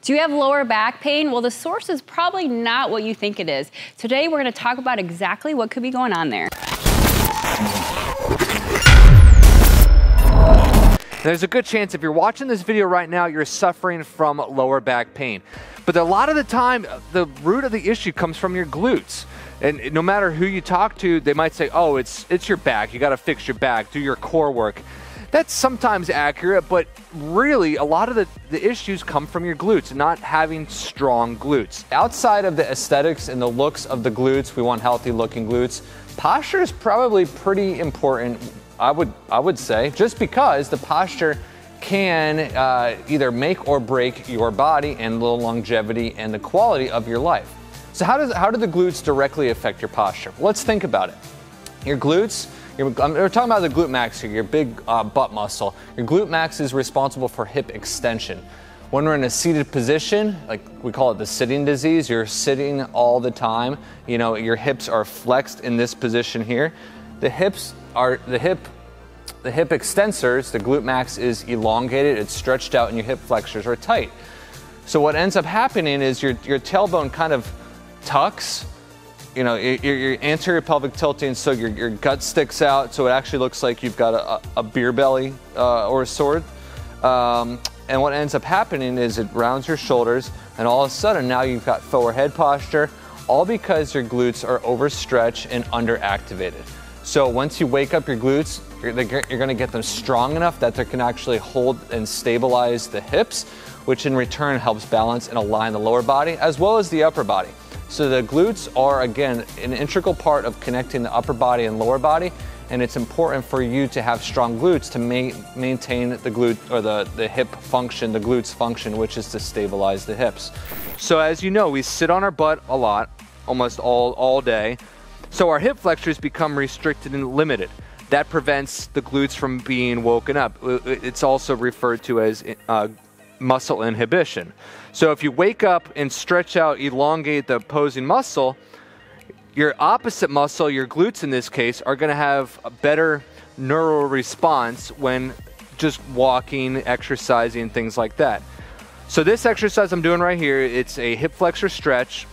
Do you have lower back pain? Well, the source is probably not what you think it is. Today, we're gonna talk about exactly what could be going on there. There's a good chance if you're watching this video right now, you're suffering from lower back pain. But a lot of the time, the root of the issue comes from your glutes. And no matter who you talk to, they might say, oh, it's your back. You gotta fix your back, do your core work. That's sometimes accurate, but really a lot of the issues come from your glutes, not having strong glutes. Outside of the aesthetics and the looks of the glutes, we want healthy looking glutes. Posture is probably pretty important, I would say, just because the posture can either make or break your body and the longevity and the quality of your life. So how do the glutes directly affect your posture? Let's think about it. Your glutes, we're talking about the glute max here, your big butt muscle. Your glute max is responsible for hip extension. When we're in a seated position, like we call it the sitting disease, you're sitting all the time, you know, your hips are flexed in this position here. The hip extensors, the glute max is elongated, it's stretched out, and your hip flexors are tight. So what ends up happening is your tailbone kind of tucks, you know, your anterior pelvic tilting, so your gut sticks out, so it actually looks like you've got a beer belly or a sword. And what ends up happening is it rounds your shoulders, and all of a sudden now you've got forward head posture, all because your glutes are overstretched and underactivated. So once you wake up your glutes, you're gonna get them strong enough that they can actually hold and stabilize the hips, which in return helps balance and align the lower body as well as the upper body. So the glutes are, again, an integral part of connecting the upper body and lower body, and it's important for you to have strong glutes to maintain the glute or the hip function, the glutes function, which is to stabilize the hips. So as you know, we sit on our butt a lot, almost all day. So our hip flexors become restricted and limited. That prevents the glutes from being woken up. It's also referred to as muscle inhibition. So if you wake up and stretch out, elongate the opposing muscle, your opposite muscle, your glutes in this case, are gonna have a better neural response when just walking, exercising, things like that. So this exercise I'm doing right here, it's a hip flexor stretch,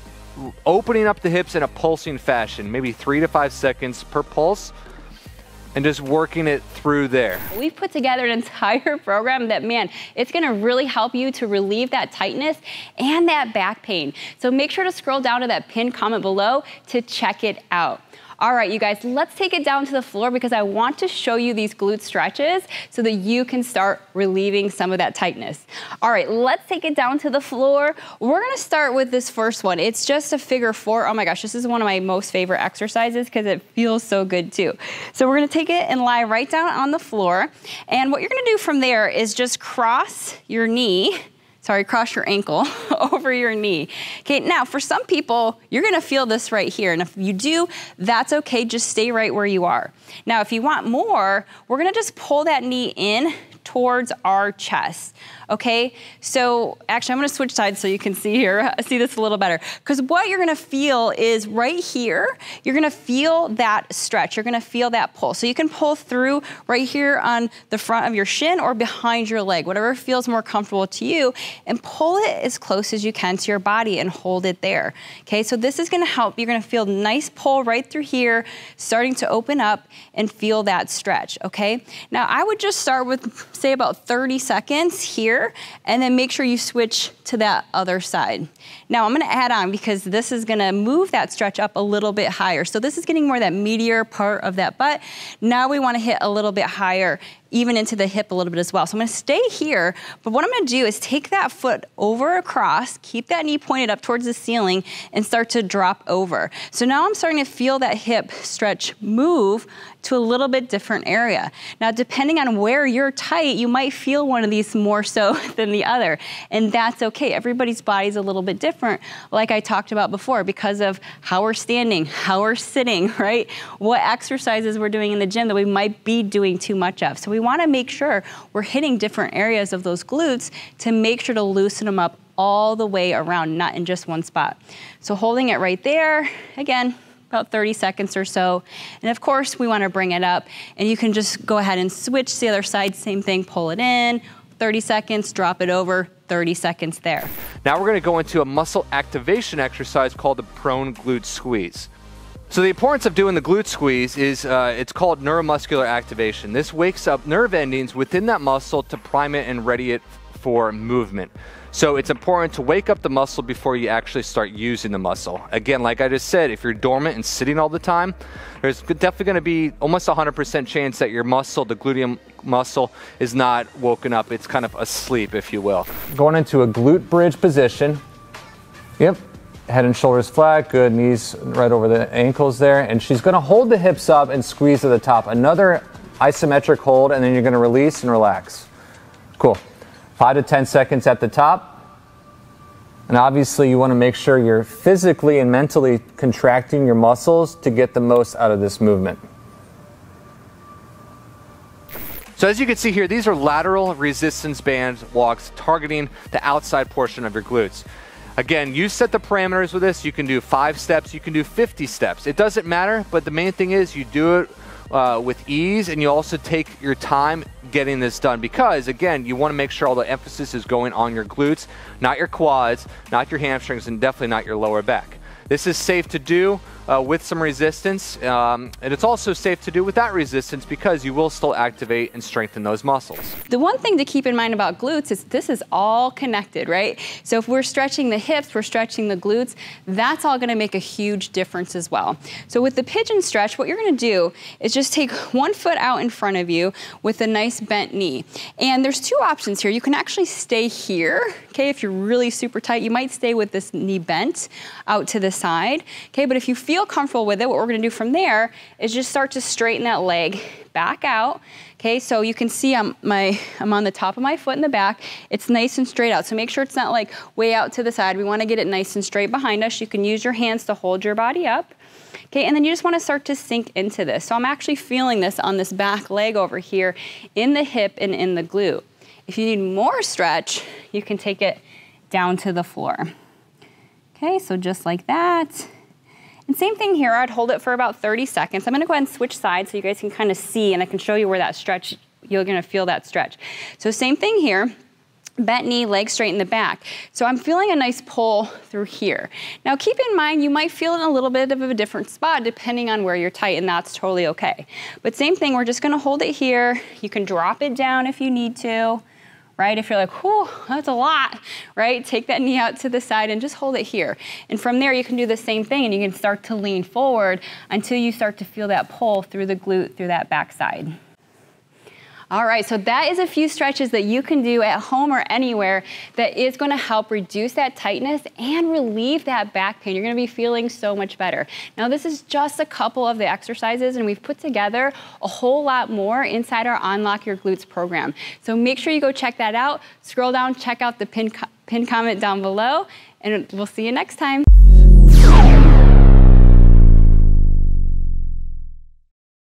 opening up the hips in a pulsing fashion, maybe 3 to 5 seconds per pulse, and just working it through there. We've put together an entire program that, man, it's gonna really help you to relieve that tightness and that back pain. So make sure to scroll down to that pinned comment below to check it out. All right, you guys, let's take it down to the floor because I want to show you these glute stretches so that you can start relieving some of that tightness. All right, let's take it down to the floor. We're gonna start with this first one. It's just a figure 4. Oh my gosh, this is one of my most favorite exercises because it feels so good too. So we're gonna take it and lie right down on the floor. And what you're gonna do from there is just cross your knee, cross your ankle over your knee. Okay, now for some people, you're gonna feel this right here. And if you do, that's okay, just stay right where you are. Now, if you want more, we're gonna just pull that knee in towards our chest, okay? So actually I'm gonna switch sides so you can see this a little better. Because what you're gonna feel is right here, you're gonna feel that stretch, you're gonna feel that pull. So you can pull through right here on the front of your shin or behind your leg, whatever feels more comfortable to you, and pull it as close as you can to your body and hold it there, okay? So this is gonna help, you're gonna feel nice pull right through here, starting to open up and feel that stretch, okay? Now I would just start with, say, about 30 seconds here, and then make sure you switch to that other side. Now I'm gonna add on because this is gonna move that stretch up a little bit higher. So this is getting more of that meatier part of that butt. Now we wanna hit a little bit higher, even into the hip a little bit as well. So I'm gonna stay here, but what I'm gonna do is take that foot over across, keep that knee pointed up towards the ceiling, and start to drop over. So now I'm starting to feel that hip stretch move to a little bit different area. Now, depending on where you're tight, you might feel one of these more so than the other, and that's okay. Everybody's body's a little bit different, like I talked about before, because of how we're standing, how we're sitting, right? What exercises we're doing in the gym that we might be doing too much of. So we wanna make sure we're hitting different areas of those glutes to make sure to loosen them up all the way around, not in just one spot. So holding it right there, again, about 30 seconds or so. And of course, we wanna bring it up, and you can just go ahead and switch to the other side, same thing, pull it in, 30 seconds, drop it over, 30 seconds there. Now we're gonna go into a muscle activation exercise called the prone glute squeeze. So the importance of doing the glute squeeze is it's called neuromuscular activation. This wakes up nerve endings within that muscle to prime it and ready it for movement. So it's important to wake up the muscle before you actually start using the muscle. Again, like I just said, if you're dormant and sitting all the time, there's definitely going to be almost 100% chance that your muscle, the gluteum muscle, is not woken up. It's kind of asleep, if you will. Going into a glute bridge position. Yep. Head and shoulders flat, good, knees right over the ankles there. And she's gonna hold the hips up and squeeze to the top. Another isometric hold, and then you're gonna release and relax. Cool. 5 to 10 seconds at the top. And obviously you wanna make sure you're physically and mentally contracting your muscles to get the most out of this movement. So as you can see here, these are lateral resistance band walks targeting the outside portion of your glutes. Again, you set the parameters with this. You can do 5 steps, you can do 50 steps. It doesn't matter, but the main thing is you do it with ease, and you also take your time getting this done, because again, you want to make sure all the emphasis is going on your glutes, not your quads, not your hamstrings, and definitely not your lower back. This is safe to do with some resistance, and it's also safe to do without resistance, because you will still activate and strengthen those muscles. The one thing to keep in mind about glutes is this is all connected, right? So if we're stretching the hips, we're stretching the glutes, that's all gonna make a huge difference as well. So with the pigeon stretch, what you're gonna do is just take one foot out in front of you with a nice bent knee. And there's 2 options here. You can actually stay here, okay? If you're really super tight, you might stay with this knee bent out to the side, okay? But if you feel comfortable with it, what we're gonna do from there is just start to straighten that leg back out, okay? So you can see I'm on the top of my foot in the back. It's nice and straight out, so make sure it's not like way out to the side. We wanna get it nice and straight behind us. You can use your hands to hold your body up, okay? And then you just wanna start to sink into this. So I'm actually feeling this on this back leg over here in the hip and in the glute. If you need more stretch, you can take it down to the floor. Okay, so just like that. And same thing here, I'd hold it for about 30 seconds. I'm gonna go ahead and switch sides so you guys can kind of see, and I can show you where that stretch, you're gonna feel that stretch. So same thing here, bent knee, leg straight in the back. So I'm feeling a nice pull through here. Now keep in mind, you might feel it in a little bit of a different spot depending on where you're tight, and that's totally okay. But same thing, we're just gonna hold it here. You can drop it down if you need to. Right? If you're like, whew, that's a lot, right? Take that knee out to the side and just hold it here. And from there, you can do the same thing, and you can start to lean forward until you start to feel that pull through the glute, through that backside. All right, so that is a few stretches that you can do at home or anywhere that is gonna help reduce that tightness and relieve that back pain. You're gonna be feeling so much better. Now, this is just a couple of the exercises, and we've put together a whole lot more inside our Unlock Your Glutes program. So make sure you go check that out. Scroll down, check out the pinned comment down below, and we'll see you next time.